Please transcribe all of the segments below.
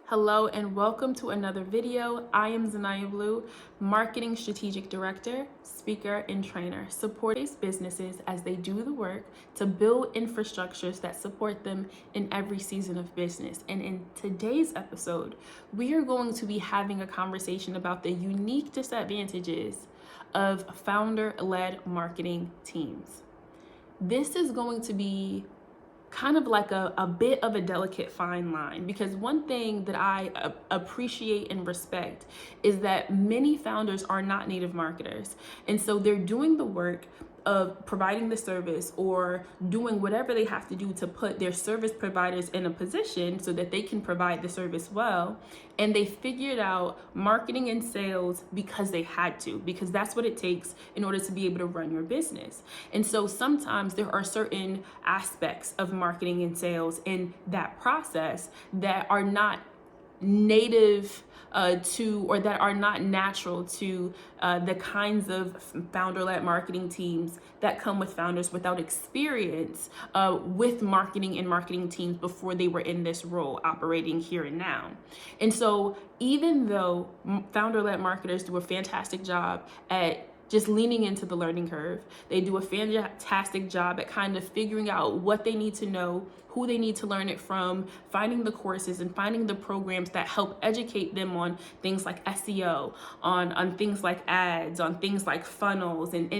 Hello and welcome to another video. I am Zanaya Blue, Marketing Strategic Director, Speaker, and Trainer, supporting businesses as they do the work to build infrastructures that support them in every season of business. And in today's episode, we are going to be having a conversation about the unique disadvantages of founder-led marketing teams. This is going to be kind of like a bit of a delicate fine line, because one thing that I appreciate and respect is that many founders are not native marketers. And so they're doing the work of providing the service or doing whatever they have to do to put their service providers in a position so that they can provide the service well. And they figured out marketing and sales because they had to, because that's what it takes in order to be able to run your business. And so sometimes there are certain aspects of marketing and sales in that process that are not native to, or that are not natural to the kinds of founder-led marketing teams that come with founders without experience with marketing and marketing teams before they were in this role operating here and now. And so even though founder-led marketers do a fantastic job at just leaning into the learning curve, they do a fantastic job at kind of figuring out what they need to know, who they need to learn it from, finding the courses and finding the programs that help educate them on things like SEO, on things like ads, on things like funnels and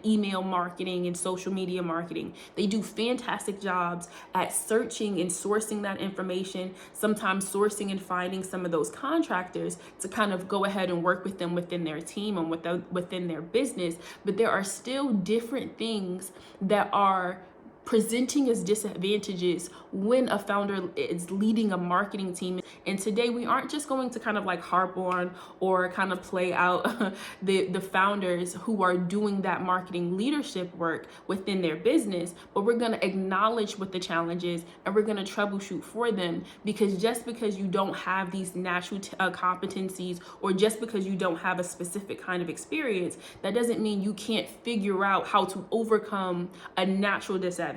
email marketing and social media marketing. They do fantastic jobs at searching and sourcing that information, sometimes sourcing and finding some of those contractors to kind of go ahead and work with them within their team and within their business. But there are still different things that are presenting as disadvantages when a founder is leading a marketing team. And today we aren't just going to kind of like harp on or kind of play out the founders who are doing that marketing leadership work within their business, but we're going to acknowledge what the challenge is and we're going to troubleshoot for them. Because just because you don't have these natural competencies, or just because you don't have a specific kind of experience, that doesn't mean you can't figure out how to overcome a natural disadvantage.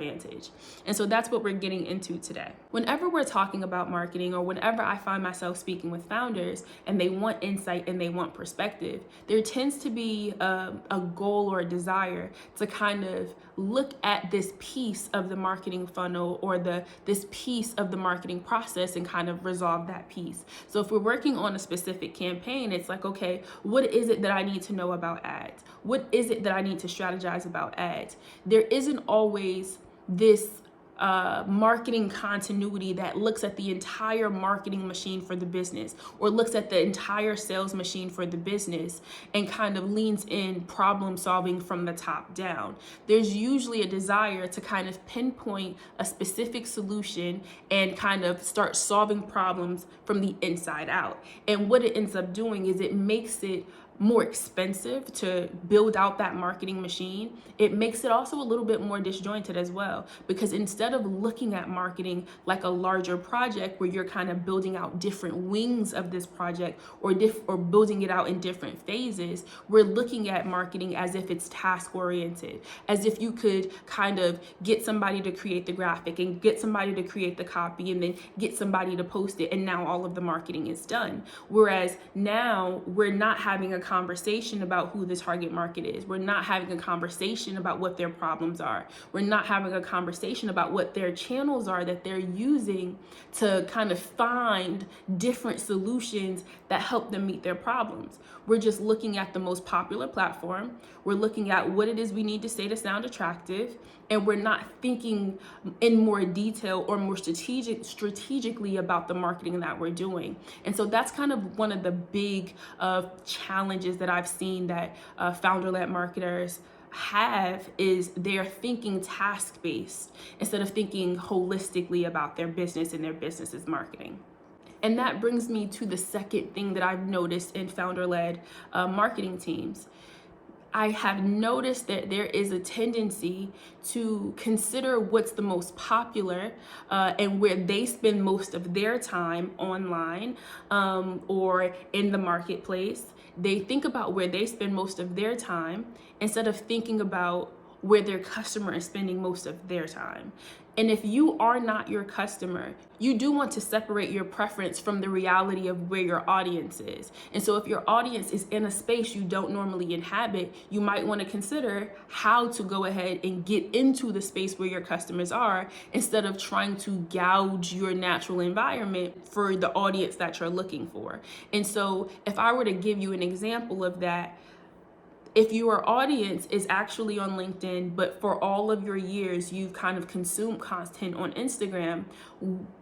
And so that's what we're getting into today. Whenever we're talking about marketing, or whenever I find myself speaking with founders and they want insight and they want perspective, there tends to be a goal or a desire to kind of look at this piece of the marketing funnel or this piece of the marketing process and kind of resolve that piece. So if we're working on a specific campaign, it's like, okay, what is it that I need to know about ads? What is it that I need to strategize about ads? There isn't always this marketing continuity that looks at the entire marketing machine for the business, or looks at the entire sales machine for the business and kind of leans in problem solving from the top down. There's usually a desire to kind of pinpoint a specific solution and kind of start solving problems from the inside out. And what it ends up doing is it makes it more expensive to build out that marketing machine. It makes it also a little bit more disjointed as well, because instead of looking at marketing like a larger project where you're kind of building out different wings of this project, or building it out in different phases, we're looking at marketing as if it's task oriented, as if you could kind of get somebody to create the graphic and get somebody to create the copy and then get somebody to post it, and now all of the marketing is done. Whereas now we're not having a conversation about who the target market is. We're not having a conversation about what their problems are. We're not having a conversation about what their channels are that they're using to kind of find different solutions that help them meet their problems. We're just looking at the most popular platform. We're looking at what it is we need to say to sound attractive, and we're not thinking in more detail or more strategically about the marketing that we're doing. And so that's kind of one of the big challenges that I've seen that founder-led marketers have, is they're thinking task-based instead of thinking holistically about their business and their business's marketing. And that brings me to the second thing that I've noticed in founder-led marketing teams. I have noticed that there is a tendency to consider what's the most popular and where they spend most of their time online or in the marketplace. They think about where they spend most of their time instead of thinking about where their customer is spending most of their time. And if you are not your customer, you do want to separate your preference from the reality of where your audience is. And so if your audience is in a space you don't normally inhabit, you might want to consider how to go ahead and get into the space where your customers are, instead of trying to gouge your natural environment for the audience that you're looking for. And so if I were to give you an example of that, if your audience is actually on LinkedIn, but for all of your years you've kind of consumed content on Instagram,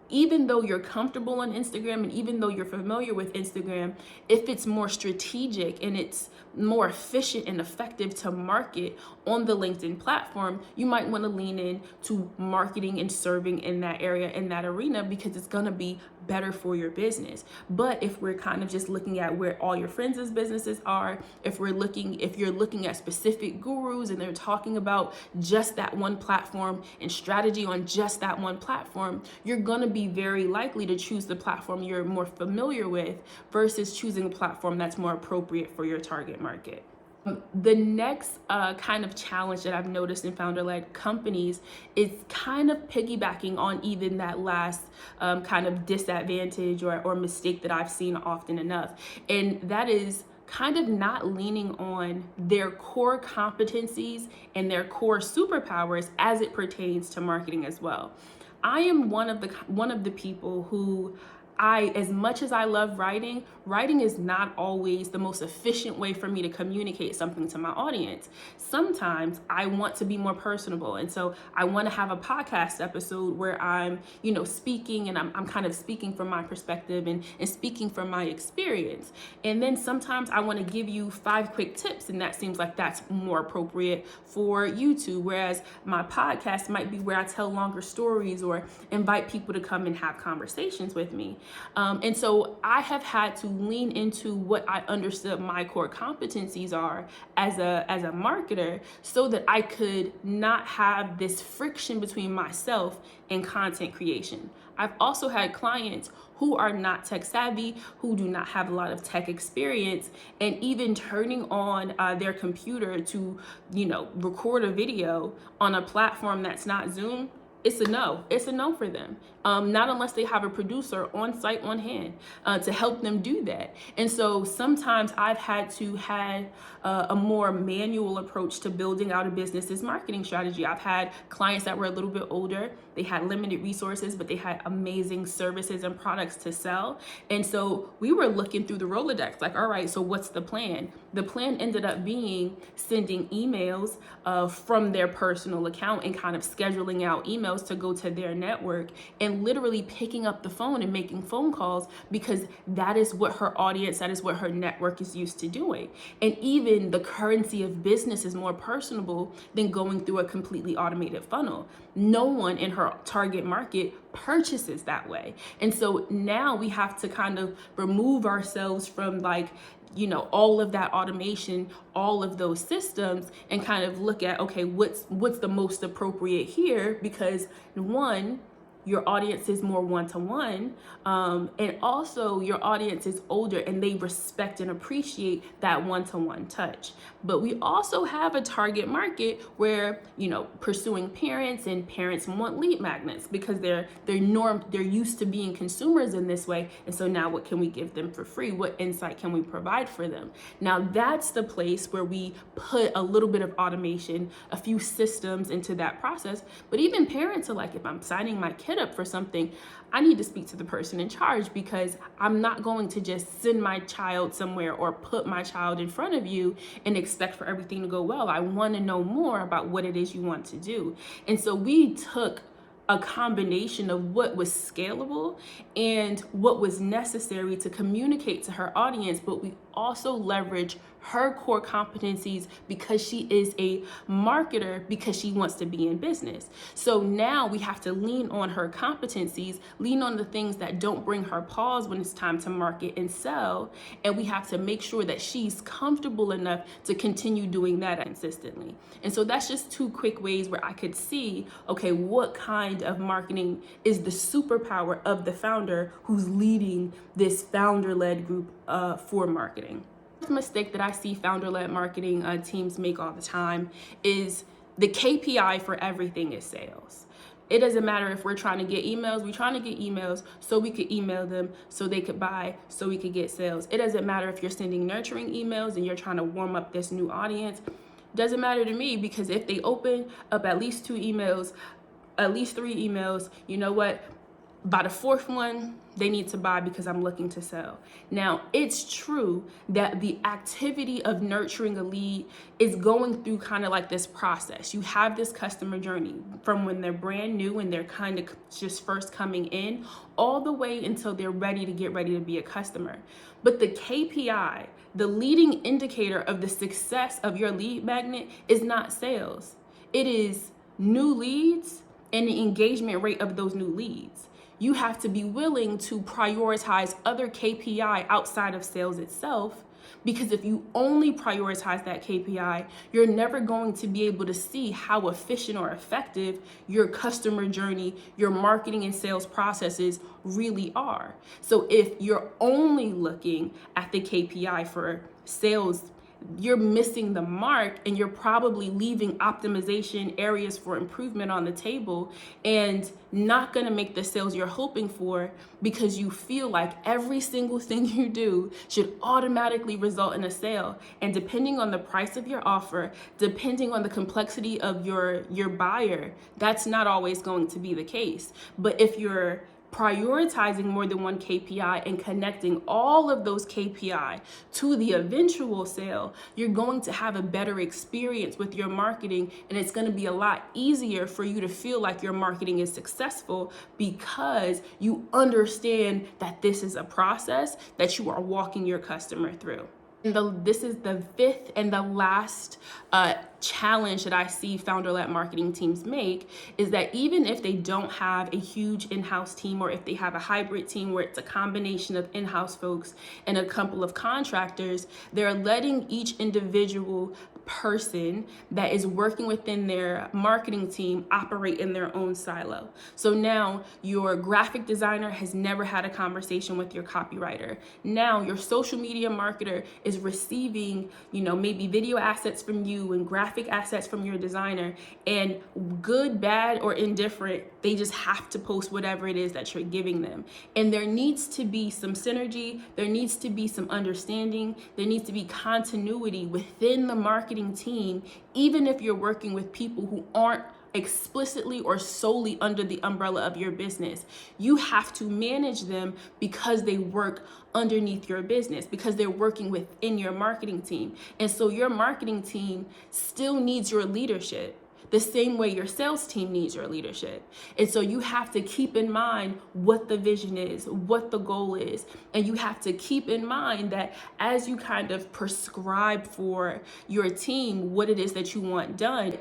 even though you're comfortable on Instagram and even though you're familiar with Instagram, if it's more strategic and it's more efficient and effective to market on the LinkedIn platform, you might want to lean in to marketing and serving in that area, in that arena, because it's going to be better for your business. But if we're kind of just looking at where all your friends' businesses are, if you're looking at specific gurus and they're talking about just that one platform and strategy on just that one platform, you're going to be very likely to choose the platform you're more familiar with versus choosing a platform that's more appropriate for your target market. The next kind of challenge that I've noticed in founder-led companies is kind of piggybacking on even that last kind of disadvantage or mistake that I've seen often enough. And that is kind of not leaning on their core competencies and their core superpowers as it pertains to marketing as well. I am one of the people who, as much as I love writing is not always the most efficient way for me to communicate something to my audience. Sometimes I want to be more personable. And so I want to have a podcast episode where I'm, speaking, and I'm kind of speaking from my perspective and speaking from my experience. And then sometimes I want to give you 5 quick tips, and that seems like that's more appropriate for YouTube. Whereas my podcast might be where I tell longer stories or invite people to come and have conversations with me. And so I have had to lean into what I understood my core competencies are as a marketer, so that I could not have this friction between myself and content creation. I've also had clients who are not tech savvy, who do not have a lot of tech experience, and even turning on their computer to, record a video on a platform that's not Zoom, it's a no for them. Not unless they have a producer on site on hand to help them do that. And so sometimes I've had to have a more manual approach to building out a business's marketing strategy. I've had clients that were a little bit older. They had limited resources, but they had amazing services and products to sell. And so we were looking through the Rolodex, like, all right, so what's the plan? The plan ended up being sending emails from their personal account and kind of scheduling out emails to go to their network, and literally picking up the phone and making phone calls, because that is what her audience, that is what her network is used to doing. And even the currency of business is more personable than going through a completely automated funnel. No one in her target market purchases that way. And so now we have to kind of remove ourselves from all of that automation, all of those systems, and kind of look at, okay, what's the most appropriate here? Because one, your audience is more one-to-one, and also your audience is older and they respect and appreciate that one-to-one touch. But we also have a target market where, pursuing parents, and parents want lead magnets because they're used to being consumers in this way. And so now what can we give them for free? What insight can we provide for them? Now that's the place where we put a little bit of automation, a few systems into that process. But even parents are like, if I'm signing my kid up for something, I need to speak to the person in charge, because I'm not going to just send my child somewhere or put my child in front of you and expect for everything to go well. I want to know more about what it is you want to do. And so we took a combination of what was scalable and what was necessary to communicate to her audience, but we also leverage her core competencies because she is a marketer, because she wants to be in business. So now we have to lean on her competencies, lean on the things that don't bring her pause when it's time to market and sell. And we have to make sure that she's comfortable enough to continue doing that consistently. And so that's just 2 quick ways where I could see, okay, what kind of marketing is the superpower of the founder who's leading this founder-led group for marketing. The mistake that I see founder-led marketing teams make all the time is The KPI for everything is sales. It doesn't matter if we're trying to get emails. We're trying to get emails so we could email them, so they could buy, so we could get sales. It doesn't matter if you're sending nurturing emails and you're trying to warm up this new audience. Doesn't matter to me, because if they open up at least 2 emails, at least 3 emails, you know what? By the 4th one, they need to buy because I'm looking to sell. Now, it's true that the activity of nurturing a lead is going through kind of like this process. You have this customer journey from when they're brand new and they're kind of just first coming in, all the way until they're ready to be a customer. But the KPI, the leading indicator of the success of your lead magnet, is not sales. It is new leads and the engagement rate of those new leads. You have to be willing to prioritize other KPI outside of sales itself, because if you only prioritize that KPI, you're never going to be able to see how efficient or effective your customer journey, your marketing and sales processes really are. So if you're only looking at the KPI for sales, you're missing the mark, and you're probably leaving optimization areas for improvement on the table and not going to make the sales you're hoping for, because you feel like every single thing you do should automatically result in a sale. And depending on the price of your offer, depending on the complexity of your buyer, that's not always going to be the case. But if you're prioritizing more than one KPI and connecting all of those KPI to the eventual sale, you're going to have a better experience with your marketing, and it's going to be a lot easier for you to feel like your marketing is successful, because you understand that this is a process that you are walking your customer through. This is the 5th and the last challenge that I see founder-led marketing teams make, is that even if they don't have a huge in-house team, or if they have a hybrid team where it's a combination of in-house folks and a couple of contractors, they're letting each individual person that is working within their marketing team operate in their own silo. So now your graphic designer has never had a conversation with your copywriter. Now your social media marketer is receiving, maybe video assets from you and graphic assets from your designer, and good, bad, or indifferent, they just have to post whatever it is that you're giving them. And there needs to be some synergy, there needs to be some understanding, there needs to be continuity within the marketing team, even if you're working with people who aren't explicitly or solely under the umbrella of your business. You have to manage them because they work underneath your business, because they're working within your marketing team. And so your marketing team still needs your leadership, the same way your sales team needs your leadership. And so you have to keep in mind what the vision is, what the goal is. And you have to keep in mind that as you kind of prescribe for your team what it is that you want done,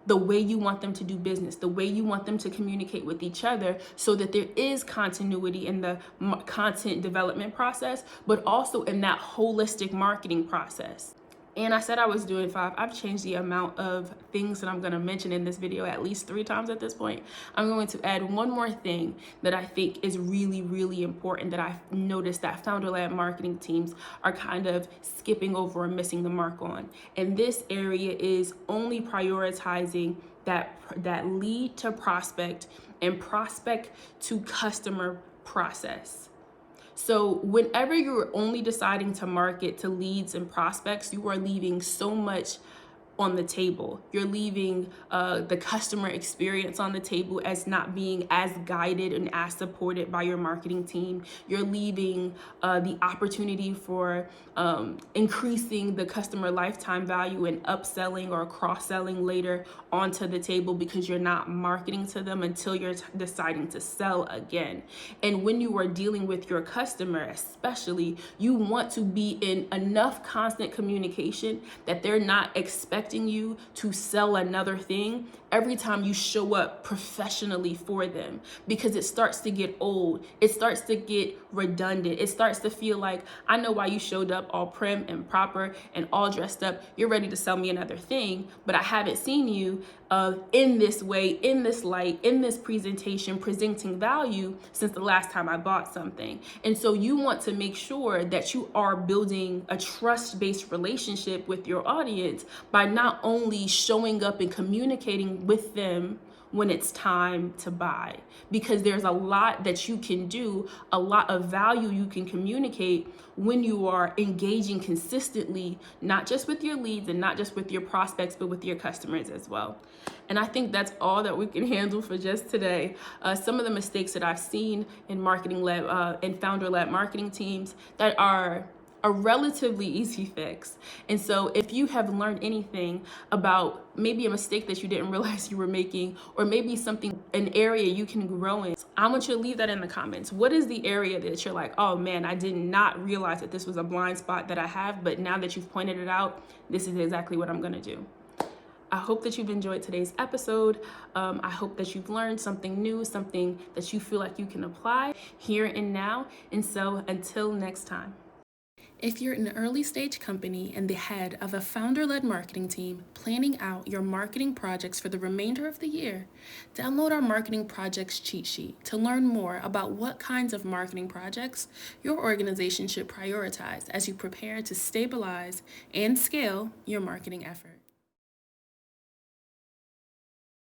the way you want them to do business, the way you want them to communicate with each other, so that there is continuity in the content development process, but also in that holistic marketing process. And I said I was doing 5. I've changed the amount of things that I'm going to mention in this video at least 3 times at this point. I'm going to add one more thing that I think is really, really important, that I've noticed that founder-led marketing teams are kind of skipping over and missing the mark on. And this area is only prioritizing that lead to prospect and prospect to customer process. So whenever you're only deciding to market to leads and prospects, you are leaving so much on the table. You're leaving the customer experience on the table as not being as guided and as supported by your marketing team. You're leaving the opportunity for increasing the customer lifetime value and upselling or cross-selling later onto the table, because you're not marketing to them until you're deciding to sell again. And when you are dealing with your customer especially, you want to be in enough constant communication that they're not expecting you to sell another thing every time you show up professionally for them, because it starts to get old. It starts to get redundant. It starts to feel like, I know why you showed up all prim and proper and all dressed up. You're ready to sell me another thing, but I haven't seen you in this way, in this light, in this presentation, presenting value since the last time I bought something. And so you want to make sure that you are building a trust-based relationship with your audience by not only showing up and communicating with them when it's time to buy, because there's a lot that you can do, a lot of value you can communicate when you are engaging consistently, not just with your leads and not just with your prospects, but with your customers as well. And I think that's all that we can handle for just today. Some of the mistakes that I've seen in marketing-led and founder-led marketing teams that are a relatively easy fix. And so if you have learned anything about maybe a mistake that you didn't realize you were making, or maybe something, an area you can grow in, I want you to leave that in the comments. What is the area that you're like, oh man, I did not realize that this was a blind spot that I have, but now that you've pointed it out, this is exactly what I'm gonna do. I hope that you've enjoyed today's episode. I hope that you've learned something new, something that you feel like you can apply here and now. And so until next time. If you're an early stage company and the head of a founder-led marketing team planning out your marketing projects for the remainder of the year, download our marketing projects cheat sheet to learn more about what kinds of marketing projects your organization should prioritize as you prepare to stabilize and scale your marketing efforts.